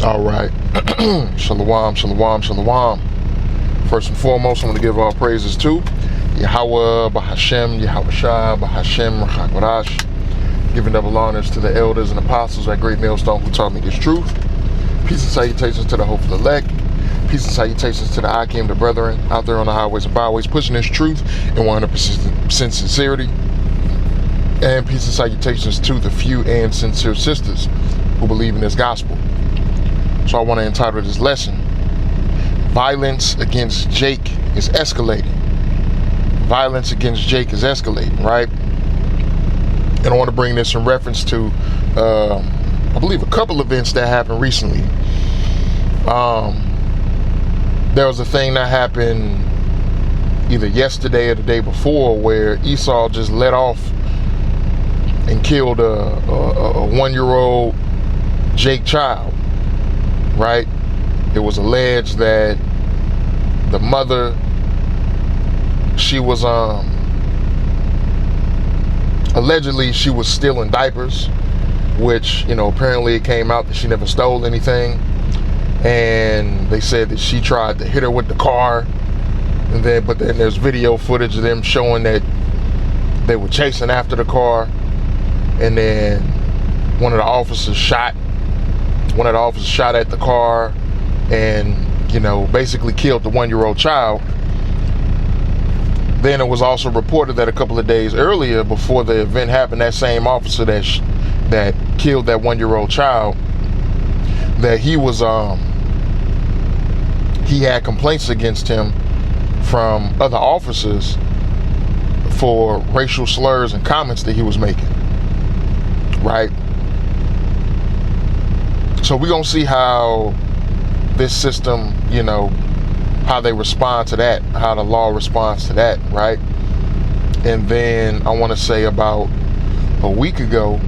All right. Shalom, shalom, shalom. First and foremost, I want to give all praises to Yahweh, Bahashem, Yahweh Shah, Bahashem, Rachakodash. Giving double honors to the elders and apostles at Great Millstone who taught me this truth. Peace and salutations to the hopeful elect. Peace and salutations to the Akim, the brethren, out there on the highways and byways, pushing this truth in 100% sincerity. And peace and salutations to the few and sincere sisters who believe in this gospel. So I want to entitle this lesson, Violence Against Jake is Escalating. Violence against Jake is escalating, right? And I want to bring this in reference to, I believe, a couple events that happened recently. There was a thing that happened either yesterday or the day before where Esau just let off and killed a 1-year-old Jake child. Right? It was alleged that the mother, she was allegedly she was stealing diapers, which, you know, apparently it came out that she never stole anything, and they said that she tried to hit her with the car, but then there's video footage of them showing that they were chasing after the car, and then one of the officers shot at the car and, you know, basically killed the 1-year-old child. Then it was also reported that a couple of days earlier, before the event happened, that same officer that killed that 1-year-old child, that he had complaints against him from other officers for racial slurs and comments that he was making, right? So we're going to see how this system, you know, how they respond to that, how the law responds to that, right? And then I want to say about a week ago,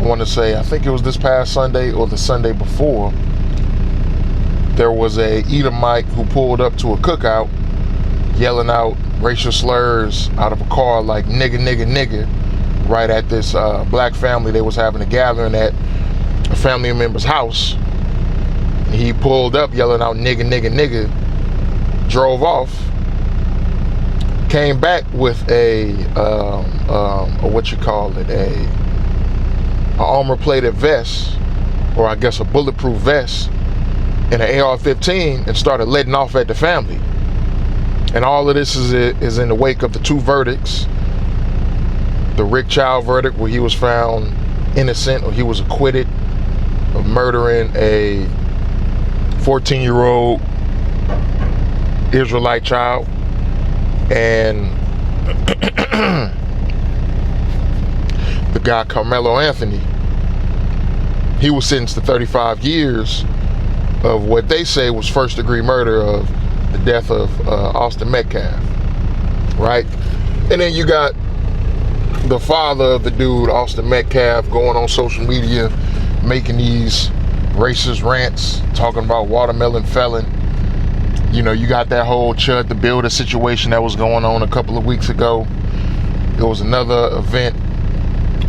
I think it was this past Sunday or the Sunday before, there was a Edomite who pulled up to a cookout yelling out racial slurs out of a car like nigga, nigga, nigga, right at this black family they was having a gathering at a family member's house. He pulled up yelling out nigga, nigga, nigga, drove off, came back with a armor-plated vest, or I guess a bulletproof vest, and an AR-15, and started letting off at the family. And all of this is in the wake of the two verdicts. The Rick Child verdict, where he was found innocent, or he was acquitted of murdering a 14-year-old Israelite child, and the guy Carmelo Anthony, he was sentenced to 35 years of what they say was first-degree murder of the death of Austin Metcalf, right? And then you got the father of the dude, Austin Metcalf, going on social media making these racist rants, talking about watermelon felon. You know, you got that whole Chud the Builder situation that was going on a couple of weeks ago. There was another event,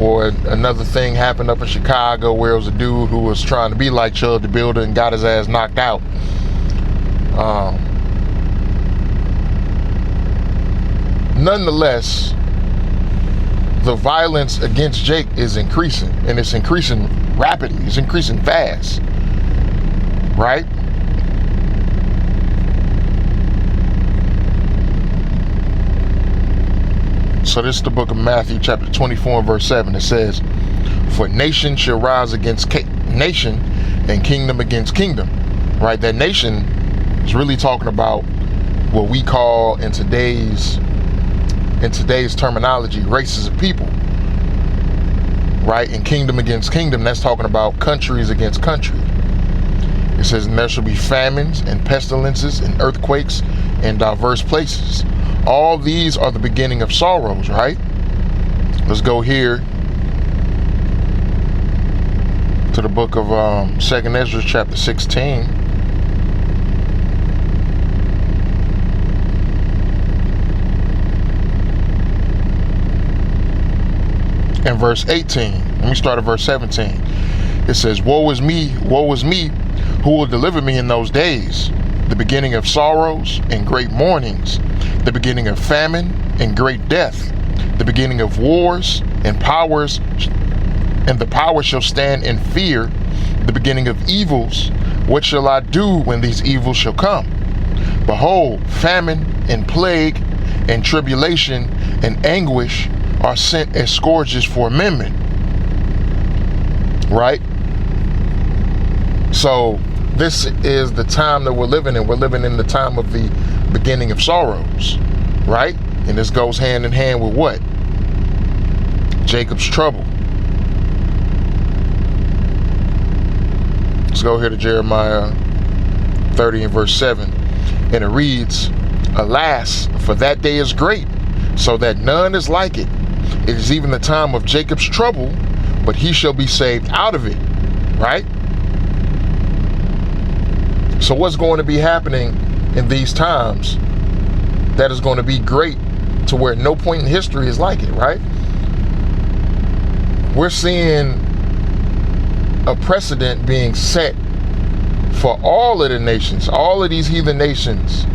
or another thing happened up in Chicago where it was a dude who was trying to be like Chud the Builder and got his ass knocked out. Nonetheless, the violence against Jake is increasing, and it's increasing rapidly. It's increasing fast, right? So this is the book of Matthew, chapter 24, verse 7. It says, "For nation shall rise against nation, and kingdom against kingdom." Right? That nation is really talking about what we call in today's terminology, races of people. Right? And kingdom against kingdom, that's talking about countries against country. It says, "And there shall be famines and pestilences and earthquakes in diverse places. All these are the beginning of sorrows," right? Let's go here to the book of 2nd Ezra, chapter 16. And verse 18. Let me start at verse 17. It says, woe is me, who will deliver me in those days? The beginning of sorrows and great mournings, the beginning of famine and great death, the beginning of wars and powers, and the power shall stand in fear, the beginning of evils. What shall I do when these evils shall come? Behold, famine and plague and tribulation and anguish are sent as scourges for men. Right? So this is the time that we're living in. We're living in the time of the beginning of sorrows, right? And this goes hand in hand with what? Jacob's trouble. Let's go here to Jeremiah 30 and verse 7. And it reads, alas, for that day is great, so that none is like it. It is even the time of Jacob's trouble, but he shall be saved out of it. Right? So what's going to be happening in these times that is going to be great to where no point in history is like it, right? We're seeing a precedent being set for all of the nations, all of these heathen nations,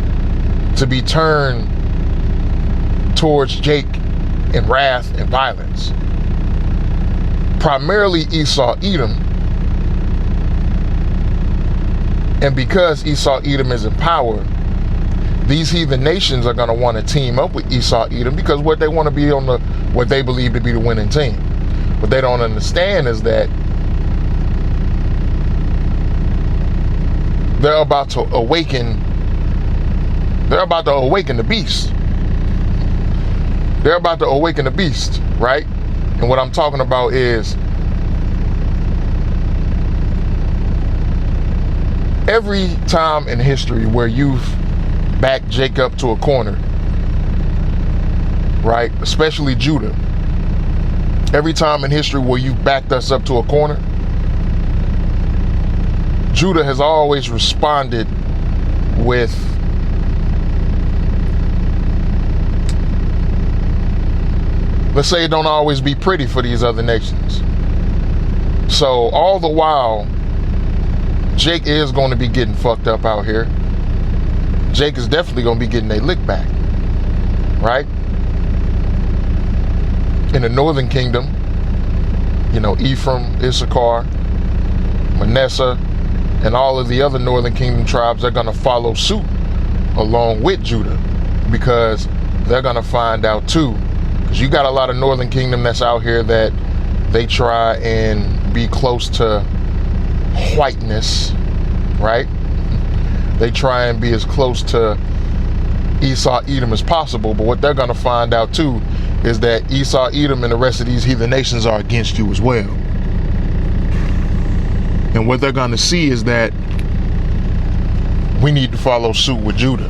to be turned towards Jake in wrath and violence. Primarily Esau, Edom. And because Esau, Edom is in power, these heathen nations are going to want to team up with Esau, Edom, because what they want to be on what they believe to be the winning team. What they don't understand is that they're about to awaken. They're about to awaken the beast. They're about to awaken the beast, right? And what I'm talking about is every time in history where you've backed Jacob to a corner, right? Especially Judah. Every time in history where you've backed us up to a corner, Judah has always responded with let's say it don't always be pretty for these other nations. So all the while, Jake is going to be getting fucked up out here. Jake is definitely going to be getting a lick back, right? In the northern kingdom, you know, Ephraim, Issachar, Manasseh, and all of the other northern kingdom tribes are going to follow suit along with Judah, because they're going to find out too, because you got a lot of northern kingdom that's out here that they try and be close to whiteness, right? They try and be as close to Esau, Edom as possible, but what they're going to find out too is that Esau, Edom, and the rest of these heathen nations are against you as well. And what they're going to see is that we need to follow suit with Judah.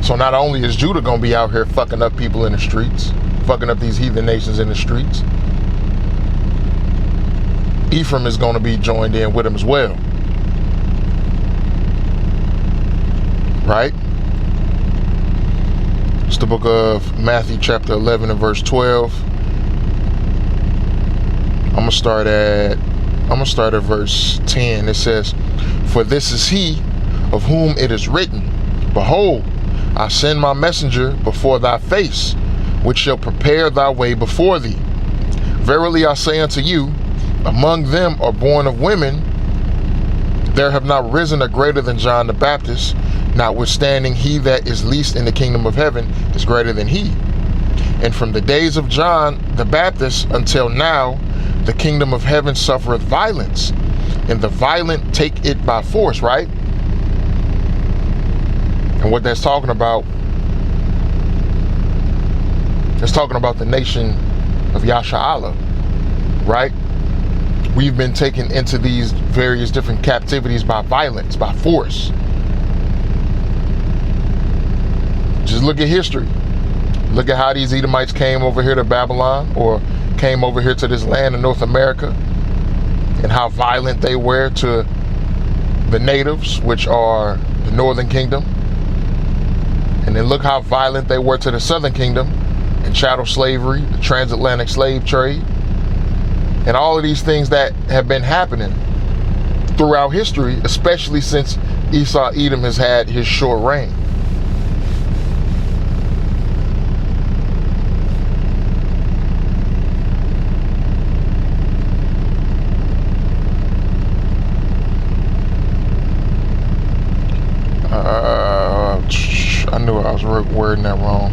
So not only is Judah going to be out here fucking up people in the streets, fucking up these heathen nations in the streets, Ephraim is going to be joined in with him as well. Right? It's the book of Matthew chapter 11 and verse 12. I'm gonna start at verse 10. It says, for this is he of whom it is written, behold, I send my messenger before thy face, which shall prepare thy way before thee. Verily I say unto you, among them are born of women, there have not risen a greater than John the Baptist, notwithstanding he that is least in the kingdom of heaven is greater than he. And from the days of John the Baptist until now, the kingdom of heaven suffereth violence, and the violent take it by force, right? And what that's talking about, it's talking about the nation of Yasha'Allah, right? We've been taken into these various different captivities by violence, by force. Just look at history. Look at how these Edomites came over here to Babylon, or came over here to this land of North America, and how violent they were to the natives, which are the northern kingdom. And then look how violent they were to the southern kingdom and chattel slavery, the transatlantic slave trade. and all of these things that have been happening throughout history, especially since Esau Edom has had his short reign. I knew I was wording that wrong.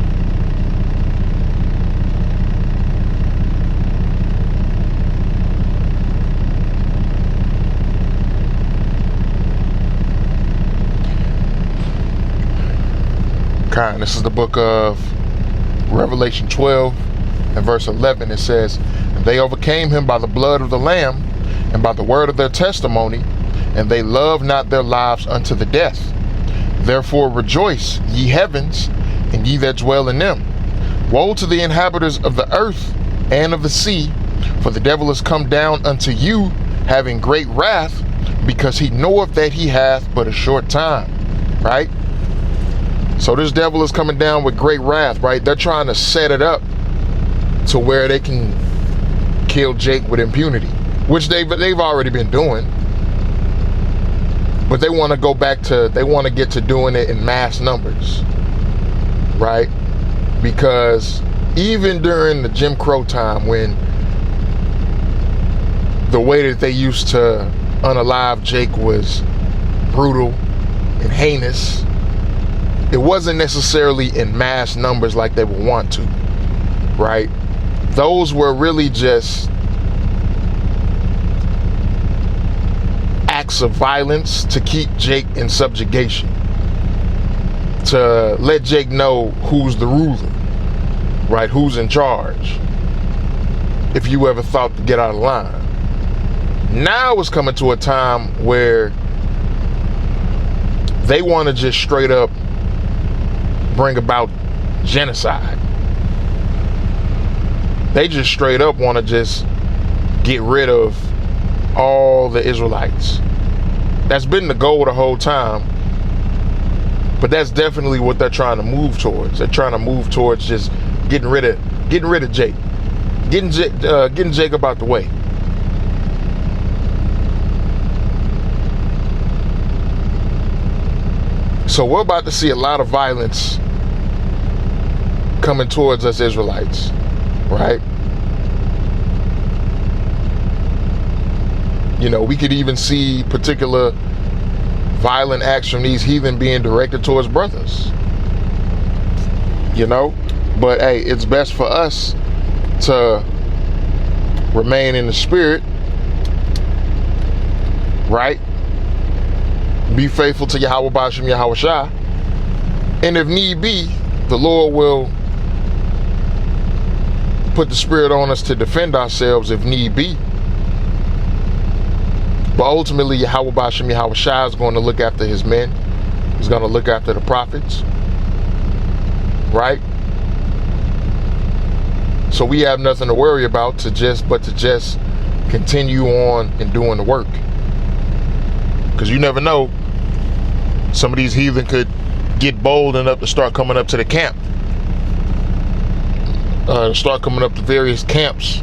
This is the book of Revelation 12 and verse 11. It says, "And they overcame him by the blood of the Lamb and by the word of their testimony, and they loved not their lives unto the death. Therefore rejoice, ye heavens, and ye that dwell in them. Woe to the inhabitants of the earth and of the sea, for the devil is come down unto you, having great wrath, because he knoweth that he hath but a short time." Right? So this devil is coming down with great wrath, right? They're trying to set it up to where they can kill Jake with impunity, which they've already been doing. But they want to go back to, they want to get to doing it in mass numbers, right? Because even during the Jim Crow time, when the way that they used to unalive Jake was brutal and heinous, it wasn't necessarily in mass numbers like they would want to, right? Those were really just acts of violence to keep Jake in subjugation, to let Jake know who's the ruler, right? Who's in charge, if you ever thought to get out of line. Now it's coming to a time where they want to just straight up bring about genocide. They just straight up want to just get rid of all the Israelites. That's been the goal the whole time, but that's definitely what they're trying to move towards. They're trying to move towards just getting rid of Jake, getting Jacob out the way. So we're about to see a lot of violence coming towards us Israelites, right? You know, we could even see particular violent acts from these heathen being directed towards brothers, you know? But hey, it's best for us to remain in the spirit, right? Be faithful to Yahweh Ba'ashem Yahweh Shah. And if need be, the Lord will put the spirit on us to defend ourselves if need be. But ultimately, Yahweh Ba'ashem Yahweh Shah is going to look after his men. He's going to look after the prophets. Right? So we have nothing to worry about but to just continue on and doing the work. Because you never know, some of these heathen could get bold enough to start coming up to the camp. Start coming up to various camps.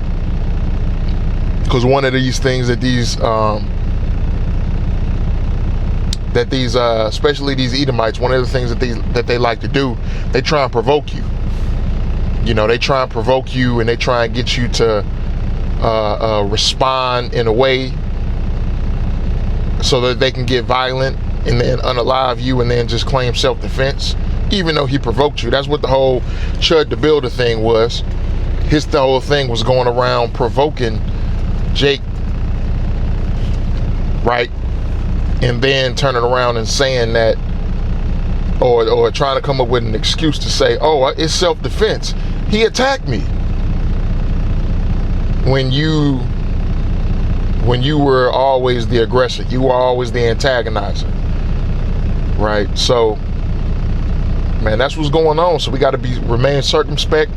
Because one of these things that these especially these Edomites, one of the things that they like to do, they try and provoke you. You know, they try and provoke you, and they try and get you to respond in a way so that they can get violent and then unalive you and then just claim self-defense, even though he provoked you. That's what the whole Chud the Builder thing was. The whole thing was going around provoking Jake, right? And then turning around and saying that, or trying to come up with an excuse to say, oh, it's self-defense. He attacked me. When you were always the aggressor, you were always the antagonizer, right? So, man, that's what's going on. So we got to remain circumspect,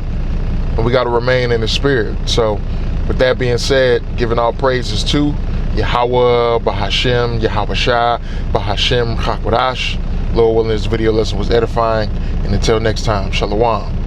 and we got to remain in the spirit. So, with that being said, giving all praises to Yahweh Ba'ashem Yahweh Shah Ba'ashem Chakwadash. Lord willing, this video lesson was edifying, and until next time, Shalom.